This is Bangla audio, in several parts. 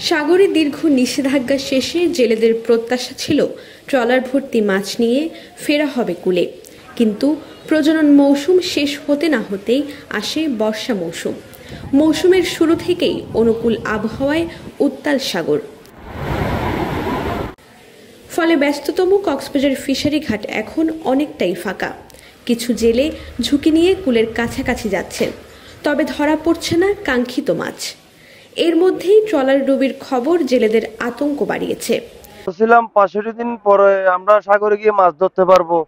সাগরে দীর্ঘ নিষেধাজ্ঞা শেষে জেলেদের প্রত্যাশা ছিল ট্রলার ভর্তি মাছ নিয়ে ফেরা হবে কূলে, কিন্তু প্রজনন মৌসুম শেষ হতে না হতেই আসে বর্ষা মৌসুম। মৌসুমের শুরু থেকেই অনুকূল আবহাওয়ায় উত্তাল সাগর, ফলে ব্যস্ততম কক্সবাজার ফিশারি ঘাট এখন অনেকটাই ফাঁকা। কিছু জেলে ঝুঁকি নিয়ে কূলের কাছাকাছি যাচ্ছেন, তবে ধরা পড়ছে না কাঙ্ক্ষিত মাছ। এর মধ্যেই ট্রলার ডুবির খবর জেলেদের আতঙ্ক বাড়িয়েছে। 65 দিন পরে আমরা সাগরে গিয়ে মাছ ধরতে পারবো,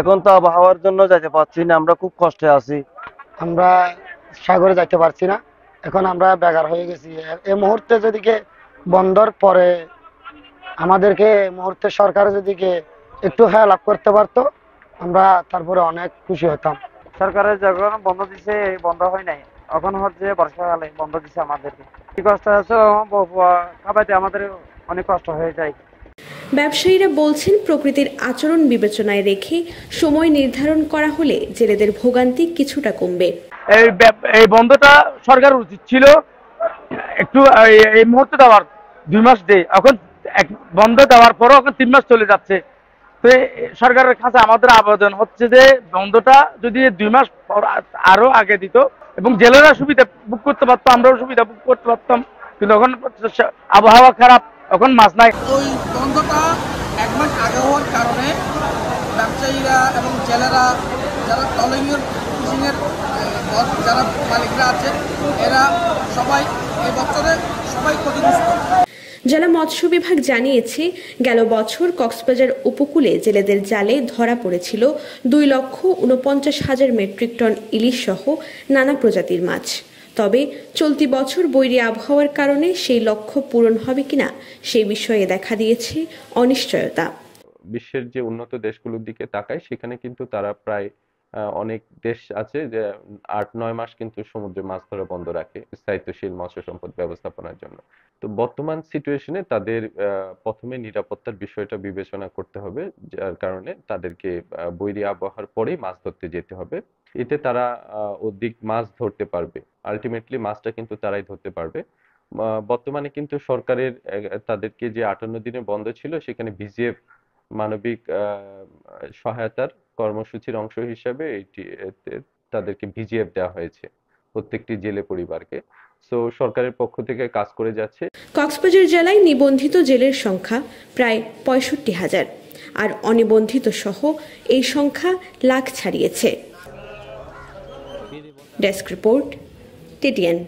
এখন তো আবহাওয়ার জন্য যাইতে পারছি না, আমরা খুব কষ্টে আছি। আমরা সাগরে যাইতে পারছি না, এখন আমরা বেকার হয়ে গেছি। এই মুহূর্তে যদি বন্দর পরে আমাদেরকে মুহূর্তে সরকার যদি একটু হেল্প করতে পারতো, আমরা তারপরে অনেক খুশি হতাম। সরকারের যখন বন্ধ দিছে বন্ধ হয় নাই, এখন হচ্ছে বর্ষাকালে বন্ধ দিছে আমাদেরকে। কি কষ্ট আছে খাবাইতে আমাদের অনেক কষ্ট হয়ে যায়। ব্যবসায়ীরা বলছেন, প্রকৃতির আচরণ বিবেচনায় রেখে সময় নির্ধারণ করা হলে জেলেদের ভোগান্তি কিছুটা কমবে। এই বন্ধটা সরকার উচিত ছিল একটু এই মুহূর্তে দেওয়ার, 2 মাস দেয়, এখন বন্ধ দেওয়ার পরও এখন 3 মাস চলে যাচ্ছে। তো সরকারের কাছে আমাদের আবেদন হচ্ছে যে বন্ধটা যদি 2 মাস আরো আগে দিত এবং জেলেরা সুবিধা বুক করতে পারতো, আমরাও সুবিধা বুক করতে পারতাম, কিন্তু এখন আবহাওয়া খারাপ, এখন মাছ নাই। ওই বন্ধটা 1 মাস আগে হওয়ার কারণে ব্যবসায়ীরা এবং জেলেরা, যারা ট্রলিংয়ের ফিশিংয়ের যারা মালিকরা আছে, এরা সবাই এই বছরে সবাই ক্ষতিগ্রস্ত। জেলা মৎস্য বিভাগ জানিয়েছে, গেল বছর কক্সবাজার উপকূলে জেলেদের জালে ধরা পড়েছিল 2,49,000 মেট্রিক টন ইলিশ সহ নানা প্রজাতির মাছ। তবে চলতি বছর বৈরী আবহাওয়ার কারণে সেই লক্ষ্য পূরণ হবে কিনা সেই বিষয়ে দেখা দিয়েছে অনিশ্চয়তা। বিশ্বের যে উন্নত দেশগুলোর দিকে তাকায়, সেখানে কিন্তু তারা প্রায় অনেক দেশ আছে যে 8-9 মাস কিন্তু সমুদ্রে মাছ ধরা বন্ধ রাখে স্থায়িত্বশীল মৎস্য সম্পদ ব্যবস্থাপনার জন্য। তো বর্তমান সিচুয়েশনে তাদের প্রথমে নিরাপত্তার বিষয়টা বিবেচনা করতে হবে, যার কারণে তাদেরকে বৈরী আবহাওয়ার পরেই মাছ ধরতে যেতে হবে। এতে তারা অধিক মাছ ধরতে পারবে, আলটিমেটলি মাছটা কিন্তু তারাই ধরতে পারবে। বর্তমানে কিন্তু সরকারের তাদেরকে যে 58 দিনের বন্ধ ছিল, সেখানে ভিজিএফ মানবিক সহায়তার কর্মসূচির অংশ হিসাবে তাদেরকে ভিজিএফ দেওয়া হয়েছে প্রত্যেকটি জেলে পরিবারকে। সো সরকারের পক্ষ থেকে কাজ করে যাচ্ছে। কক্সবাজার জেলায় নিবন্ধিত জেলের সংখ্যা প্রায় 65,000, আর অনিবন্ধিত সহ এই সংখ্যা লাখ ছাড়িয়েছে। Desk report, TTN।